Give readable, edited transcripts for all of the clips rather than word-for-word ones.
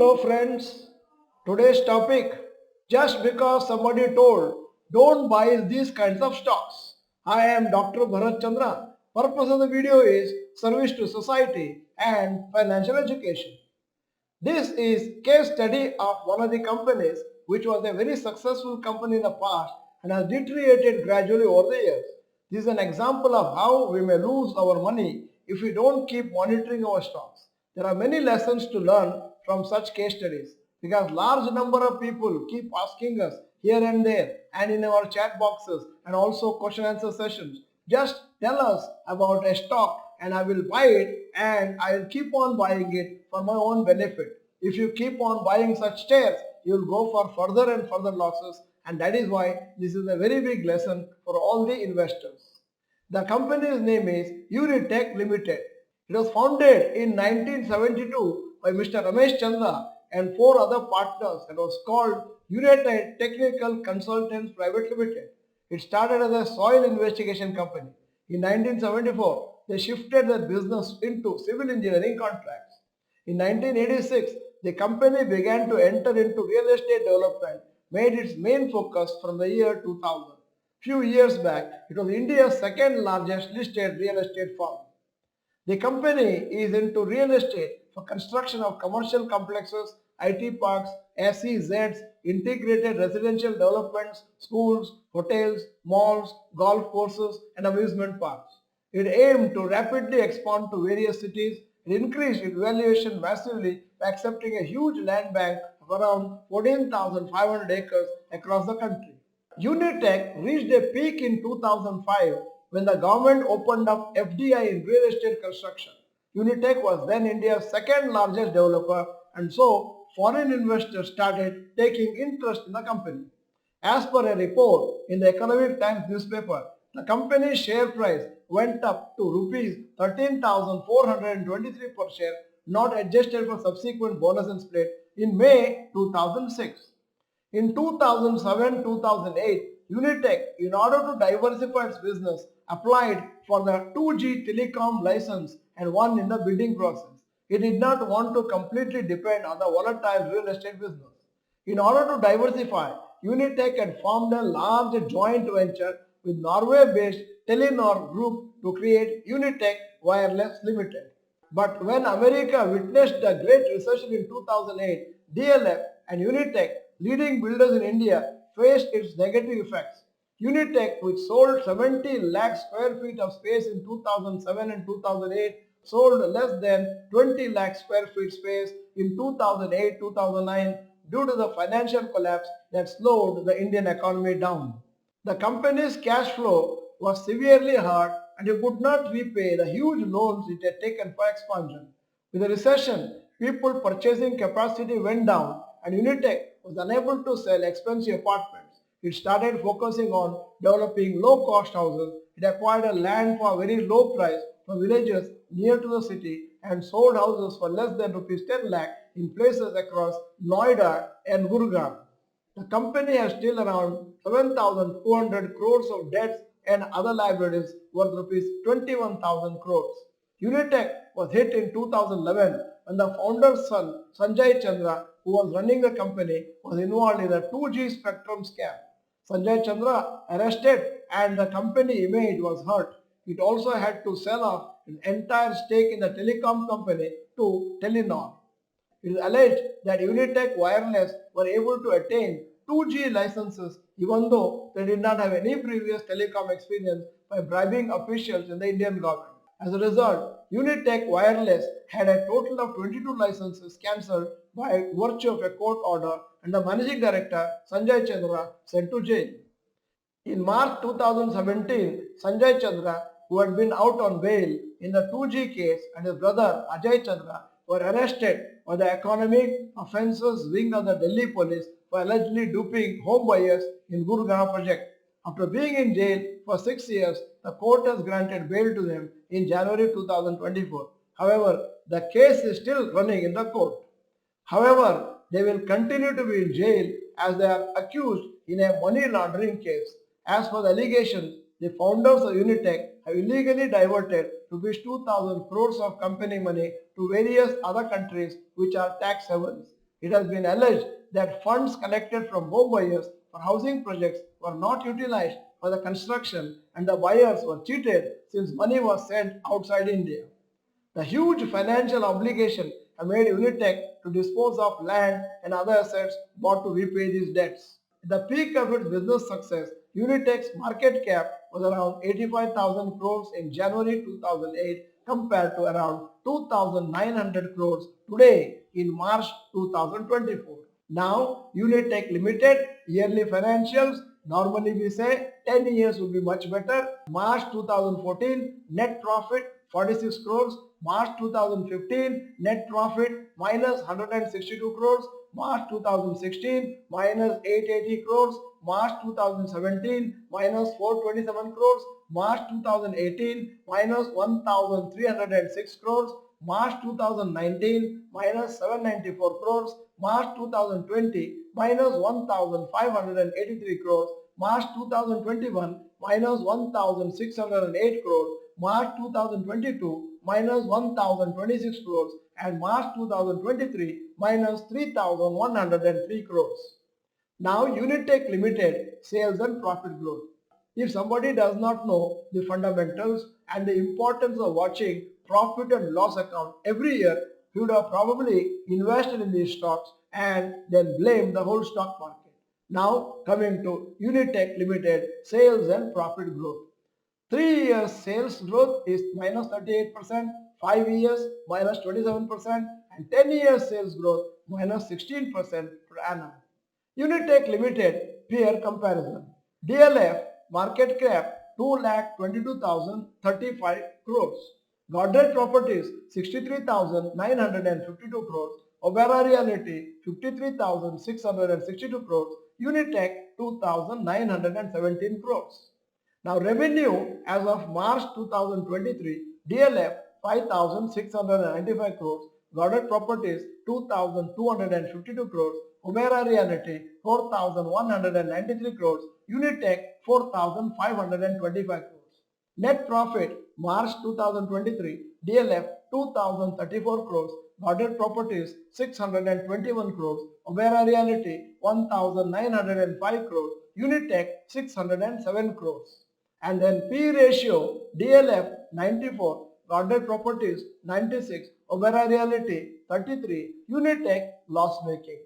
Hello friends, today's topic, just because somebody told don't buy these kinds of stocks. I am Dr. Bharath Chandra. Purpose of the video is service to society and financial education. This is case study of one of the companies which was a very successful company in the past and has deteriorated gradually over the years. This is an example of how we may lose our money if we don't keep monitoring our stocks. There are many lessons to learn from such case studies because large number of people keep asking us here and there and in our chat boxes and also question answer sessions. Just tell us about a stock and I will buy it and I will keep on buying it for my own benefit. If you keep on buying such shares, you will go for further and further losses, and that is why this is a very big lesson for all the investors. The company's name is Unitech Limited. It was founded in 1972 by Mr. Ramesh Chandra and four other partners and was called United Technical Consultants Private Limited. It started as a soil investigation company. In 1974, they shifted their business into civil engineering contracts. In 1986, the company began to enter into real estate development, made its main focus from the year 2000. Few years back, it was India's second largest listed real estate firm. The company is into real estate for construction of commercial complexes, IT parks, SEZs, integrated residential developments, schools, hotels, malls, golf courses, and amusement parks. It aimed to rapidly expand to various cities and increase its valuation massively by accepting a huge land bank of around 14,500 acres across the country. Unitech reached a peak in 2005 when the government opened up FDI in real estate construction. Unitech was then India's second largest developer, and so foreign investors started taking interest in the company. As per a report in the Economic Times newspaper, the company's share price went up to rupees 13,423 per share, not adjusted for subsequent bonus and split, in May 2006. In 2007-2008, Unitech, in order to diversify its business, applied for the 2G telecom license and won in the bidding process. It did not want to completely depend on the volatile real estate business. In order to diversify, Unitech had formed a large joint venture with Norway-based Telenor Group to create Unitech Wireless Limited. But when America witnessed the Great Recession in 2008, DLF and Unitech, leading builders in India, faced its negative effects. Unitech, which sold 70 lakh square feet of space in 2007 and 2008, sold less than 20 lakh square feet space in 2008-2009 due to the financial collapse that slowed the Indian economy down. The company's cash flow was severely hurt and it could not repay the huge loans it had taken for expansion. With the recession, people purchasing capacity went down and Unitech was unable to sell expensive apartments. It started focusing on developing low-cost houses. It acquired a land for a very low price from villages near to the city and sold houses for less than rupees 10 lakh in places across Noida and Gurgaon. The company has still around 7,200 crores of debts and other liabilities worth rupees 21,000 crores. Unitech was hit in 2011 when the founder's son Sanjay Chandra, who was running the company, was involved in a 2G spectrum scam. Sanjay Chandra arrested and the company image was hurt. It also had to sell off an entire stake in the telecom company to Telenor. It is alleged that Unitech Wireless were able to attain 2G licenses even though they did not have any previous telecom experience by bribing officials in the Indian government. As a result, Unitech Wireless had a total of 22 licenses cancelled by virtue of a court order and the managing director Sanjay Chandra sent to jail. In March 2017, Sanjay Chandra, who had been out on bail in the 2G case, and his brother Ajay Chandra were arrested by the Economic Offences Wing of the Delhi Police for allegedly duping home buyers in Gurgaon project. After being in jail for 6 years, the court has granted bail to them in January 2024. However, the case is still running in the court. However, they will continue to be in jail as they are accused in a money laundering case. As for the allegations, the founders of Unitech have illegally diverted rupees 2,000 crores of company money to various other countries which are tax havens. It has been alleged that funds collected from home buyers for housing projects were not utilized for the construction and the buyers were cheated since money was sent outside India. The huge financial obligation have made Unitech to dispose of land and other assets bought to repay these debts. At the peak of its business success, Unitech's market cap was around 85,000 crores in January 2008 compared to around 2,900 crores today in March 2024. Now, Unitech Limited yearly financials, normally we say 10 years would be much better. March 2014 net profit 46 crores, March 2015 net profit minus 162 crores, March 2016 minus 880 crores, March 2017 minus 427 crores, March 2018 minus 1306 crores, March 2019 minus 794 crores, March 2020 minus 1583 crores, March 2021 minus 1608 crores, March 2022 minus 1026 crores and March 2023 minus 3103 crores. Now Unitech Limited sales and profit growth. If somebody does not know the fundamentals and the importance of watching profit and loss account every year, he would have probably invested in these stocks and then blamed the whole stock market. Now coming to Unitech Limited sales and profit growth. 3 years sales growth is minus 38%, 5 years minus 27% and 10 years sales growth minus 16% per annum. Unitech Limited peer comparison. DLF market cap 2,22,035 crores. Godrej Properties 63,952 crores. Obera Realty 53,662 crores. Unitech 2,917 crores. Now revenue as of March 2023, DLF 5,695 crores, Godrej Properties 2,252 crores, Obera Realty 4,193 crores, Unitech 4,525 crores. Net profit March 2023, DLF 2,034 crores, Godrej Properties 621 crores, Obera Realty 1,905 crores, Unitech 607 crores. And then P ratio DLF 94, Godrej Properties 96, Obera Realty 33, Unitech loss making.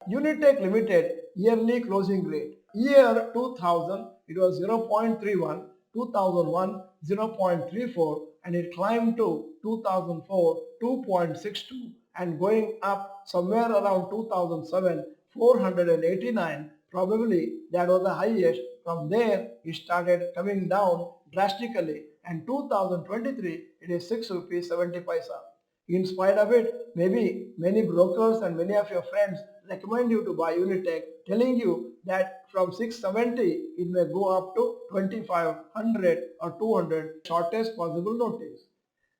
Unitech Limited yearly closing rate. Year 2000 it was 0.31, 2001 0.34 and it climbed to 2004 2.62 and going up somewhere around 2007 489. Probably that was the highest. From there it started coming down drastically and 2023 it is 6 rupees 70 paisa. In spite of it, maybe many brokers and many of your friends recommend you to buy Unitech, telling you that from 670 it may go up to 2500 or 200 shortest possible notice.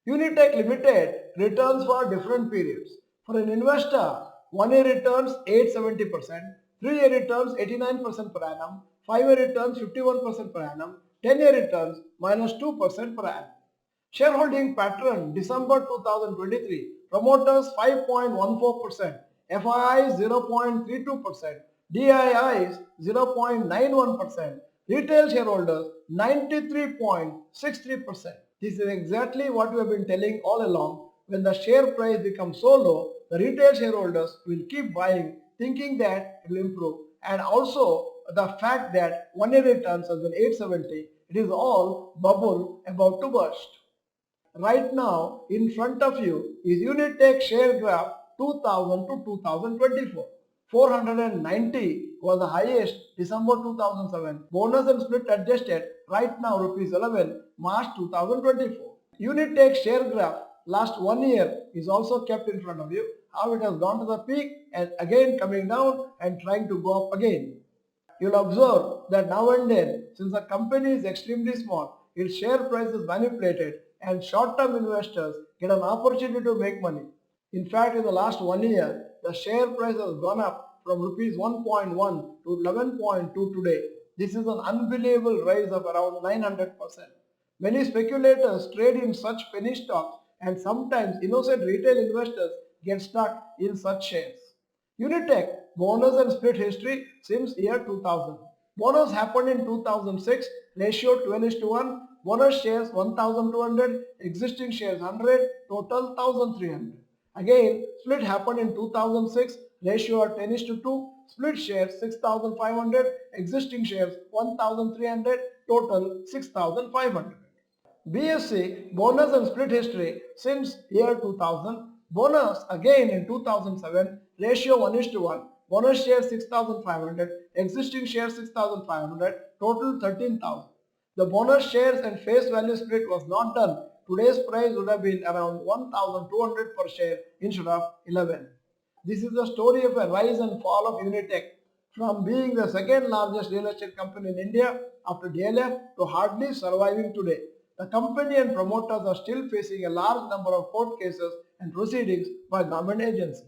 Unitech Limited returns for different periods. For an investor, 1 year returns 870%, 3 year returns 89% per annum, 5 year returns 51% per annum, 10 year returns minus 2% per annum. Shareholding pattern December 2023, promoters 5.14%, FIIs 0.32%, DIIs 0.91%, retail shareholders 93.63%. This is exactly what we have been telling all along. When the share price becomes so low, the retail shareholders will keep buying thinking that it will improve. And also the fact that 1 year returns has been 870, it is all bubble about to burst. Right now in front of you is Unitech share graph 2000 to 2024. 490 was the highest December 2007. Bonus and split adjusted right now rupees 11 March 2024. Unitech share graph last 1 year is also kept in front of you. How it has gone to the peak and again coming down and trying to go up again. You'll observe that now and then, since the company is extremely small, its share price is manipulated and short-term investors get an opportunity to make money. In fact, in the last 1 year, the share price has gone up from rupees 1.1 to 11.2 today. This is an unbelievable rise of around 900%. Many speculators trade in such penny stocks and sometimes innocent retail investors get stuck in such shares. Unitech bonus and split history since year 2000. Bonus happened in 2006, ratio 12:1, bonus shares 1200, existing shares 100, total 1300. Again, split happened in 2006, ratio 10:2, split shares 6500, existing shares 1300, total 6500. BSc bonus and split history since year 2000. Bonus again in 2007, ratio 1:1. Bonus shares 6500, existing shares 6500, total 13,000. The bonus shares and face value split was not done. Today's price would have been around 1,200 per share instead of 11. This is the story of a rise and fall of Unitech from being the second largest real estate company in India after DLF to hardly surviving today. The company and promoters are still facing a large number of court cases and proceedings by government agencies.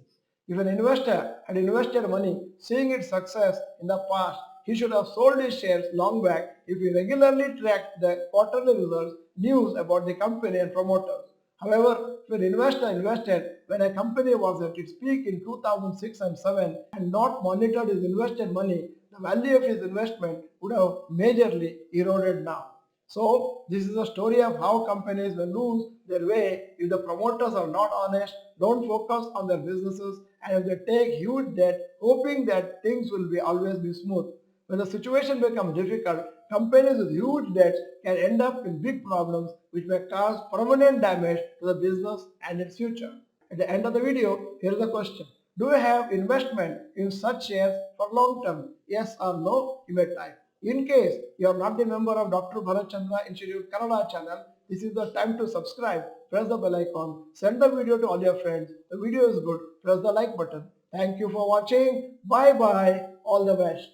If an investor had invested money seeing its success in the past, he should have sold his shares long back if he regularly tracked the quarterly results, news about the company and promoters. However, if an investor invested when a company was at its peak in 2006 and 7 and not monitored his invested money, the value of his investment would have majorly eroded now. So this is a story of how companies will lose their way if the promoters are not honest, don't focus on their businesses, and if they take huge debt hoping that things will be always be smooth. When the situation becomes difficult, companies with huge debts can end up in big problems which may cause permanent damage to the business and its future. At the end of the video, here is the question. Do you have investment in such shares for long term? Yes or no? You may type. In case you are not the member of Dr. Bharath Chandra Institute Kannada channel, this is the time to subscribe, press the bell icon, send the video to all your friends. The video is good, press the like button. Thank you for watching. Bye bye. All the best.